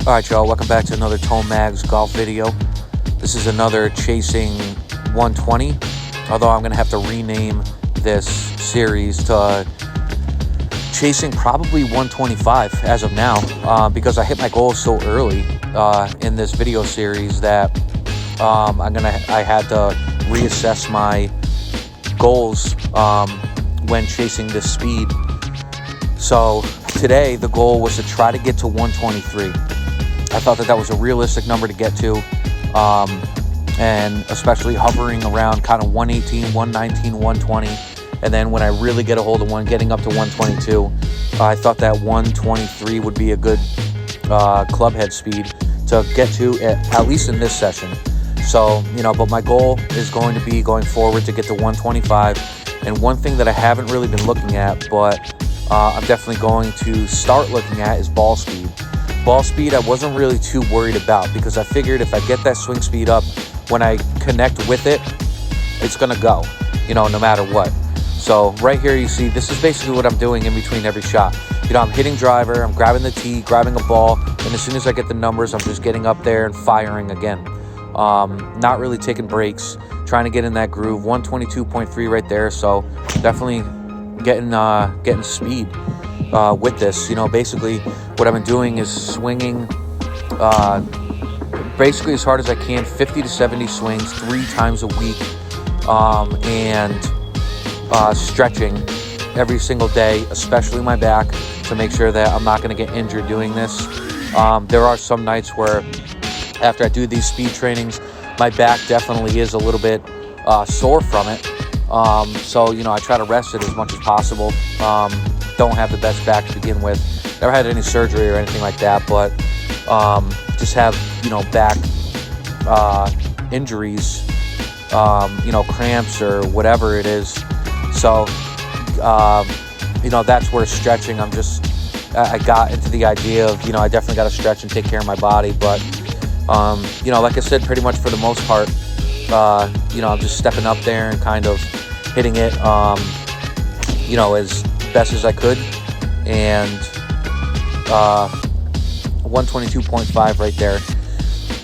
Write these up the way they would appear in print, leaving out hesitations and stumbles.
Alright y'all, welcome back to another Tomags golf video. This is another chasing 120, although I'm going to have to rename this series to chasing probably 125 as of now, because I hit my goal so early in this video series that I had to reassess my goals when chasing this speed. So today the goal was to try to get to 123. I thought that was a realistic number to get to, and especially hovering around kind of 118, 119, 120. And then when I really get a hold of one, getting up to 122, I thought that 123 would be a good clubhead speed to get to at least in this session. So, but my goal is going to be going forward to get to 125. And one thing that I haven't really been looking at, but I'm definitely going to start looking at, is ball speed. Ball speed I wasn't really too worried about, because I figured if I get that swing speed up, when I connect with it, it's going to go, no matter what. So right here you see, this is basically what I'm doing in between every shot. I'm hitting driver, I'm grabbing the tee, grabbing a ball, and as soon as I get the numbers, I'm just getting up there and firing again. Not really taking breaks, trying to get in that groove. 122.3 right there, so definitely getting speed with this. Basically what I've been doing is swinging basically as hard as I can, 50 to 70 swings 3 times a week, and stretching every single day, especially my back, to make sure that I'm not going to get injured doing this. There are some nights where after I do these speed trainings, my back definitely is a little bit sore from it. So, I try to rest it as much as possible. Don't have the best back to begin with. Never had any surgery or anything like that, but just have, back injuries, cramps or whatever it is. So, that's where stretching, I got into the idea of, I definitely got to stretch and take care of my body. But, like I said, pretty much for the most part, I'm just stepping up there and kind of hitting it, as best as I could. And 122.5 right there.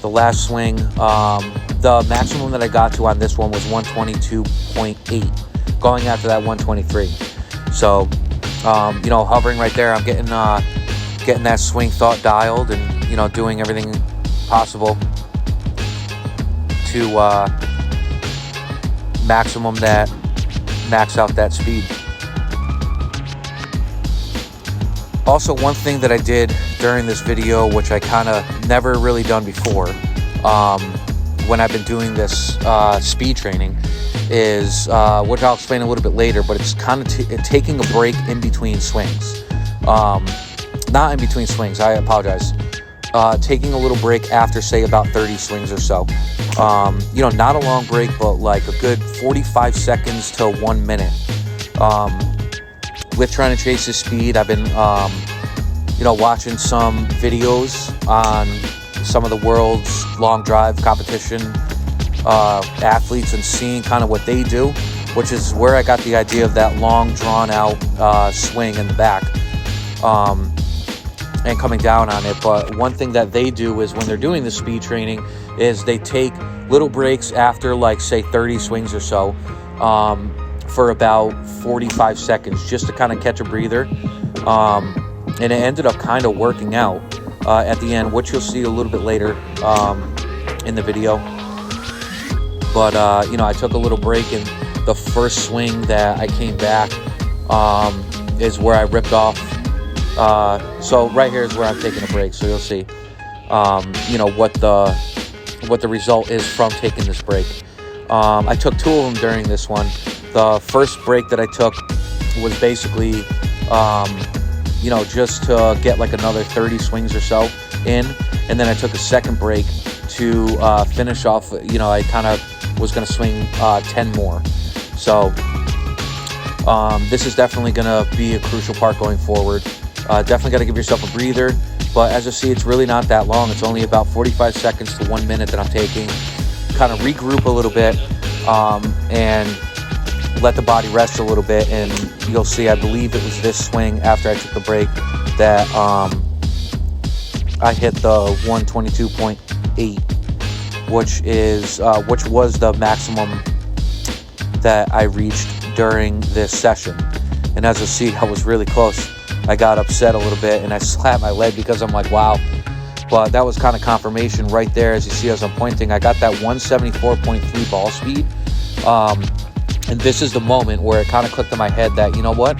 The last swing, the maximum that I got to on this one was 122.8, going after that 123. So, hovering right there, I'm getting that swing thought dialed, and doing everything possible to max out that speed. Also, one thing that I did during this video, which I kind of never really done before, when I've been doing this speed training, is, which I'll explain a little bit later, but it's kind of taking a break in between swings. Not in between swings, I apologize. Taking a little break after, say, about 30 swings or so. Not a long break, but like a good 45 seconds to 1 minute. With trying to chase this speed, I've been, watching some videos on some of the world's long drive competition athletes and seeing kind of what they do, which is where I got the idea of that long, drawn-out swing in the back, and coming down on it. But one thing that they do is when they're doing the speed training is they take little breaks after, like, say, 30 swings or so, for about 45 seconds, just to kind of catch a breather. And it ended up kind of working out at the end, which you'll see a little bit later in the video. But, I took a little break, and the first swing that I came back is where I ripped off. So right here is where I'm taking a break. So you'll see, what the result is from taking this break. I took 2 of them during this one. The first break that I took was basically, just to get like another 30 swings or so in. And then I took a second break to finish off, I kind of was going to swing 10 more. So this is definitely going to be a crucial part going forward. Definitely got to give yourself a breather. But as you see, it's really not that long. It's only about 45 seconds to 1 minute that I'm taking. Kind of regroup a little bit and let the body rest a little bit. And you'll see, I believe it was this swing after I took the break that I hit the 122.8, which was the maximum that I reached during this session. And as you'll see, I was really close. I got upset a little bit and I slapped my leg because I'm like, wow. But that was kind of confirmation right there. As you see, as I'm pointing, I got that 174.3 ball speed. And this is the moment where it kind of clicked in my head that, you know what?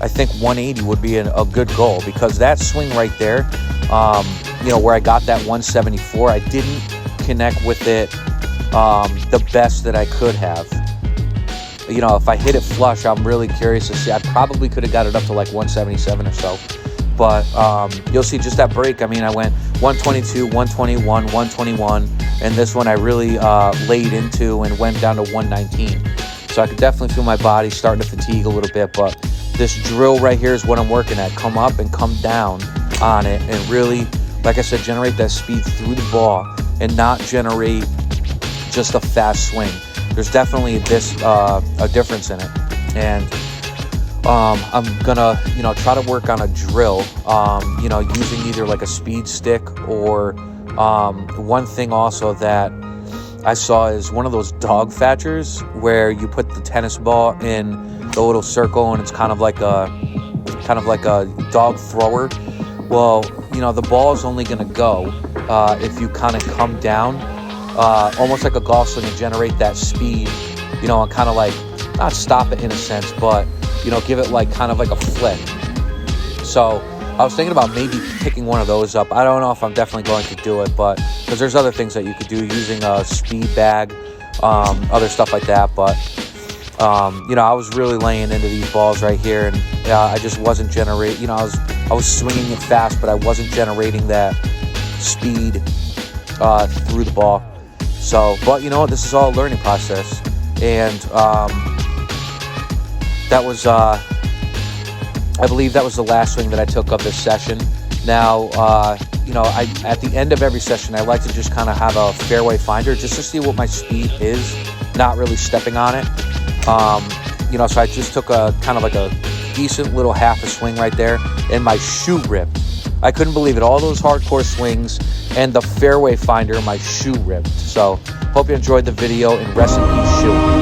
I think 180 would be a good goal, because that swing right there, you know, where I got that 174, I didn't connect with it the best that I could have. You know, if I hit it flush, I'm really curious to see. I probably could have got it up to like 177 or so. But you'll see just that break. I mean, I went 122, 121, 121. And this one I really laid into and went down to 119. So I could definitely feel my body starting to fatigue a little bit. But this drill right here is what I'm working at. Come up and come down on it. And really, like I said, generate that speed through the ball and not generate just a fast swing. There's definitely a difference in it. And I'm gonna, you know, try to work on a drill, you know, using either like a speed stick or one thing also that I saw is one of those dog fetchers where you put the tennis ball in the little circle and it's kind of like a dog thrower. Well, you know, the ball is only gonna go if you kind of come down, almost like a golf swing, and generate that speed, you know, and kind of like not stop it in a sense, but you know, give it like kind of like a flick. So I was thinking about maybe picking one of those up. I don't know if I'm definitely going to do it, but because there's other things that you could do using a speed bag, other stuff like that. But you know, I was really laying into these balls right here, and I just wasn't generating. You know, I was swinging it fast, but I wasn't generating that speed through the ball. So, but you know what? This is all a learning process, and that was, I believe that was the last swing that I took of this session. Now, you know, at the end of every session, I like to just kind of have a fairway finder just to see what my speed is, not really stepping on it. You know, so I just took a kind of like a decent little half a swing right there, and my shoe ripped. I couldn't believe it. All those hardcore swings and the fairway finder, my shoe ripped. So, hope you enjoyed the video, and rest in peace, shoe.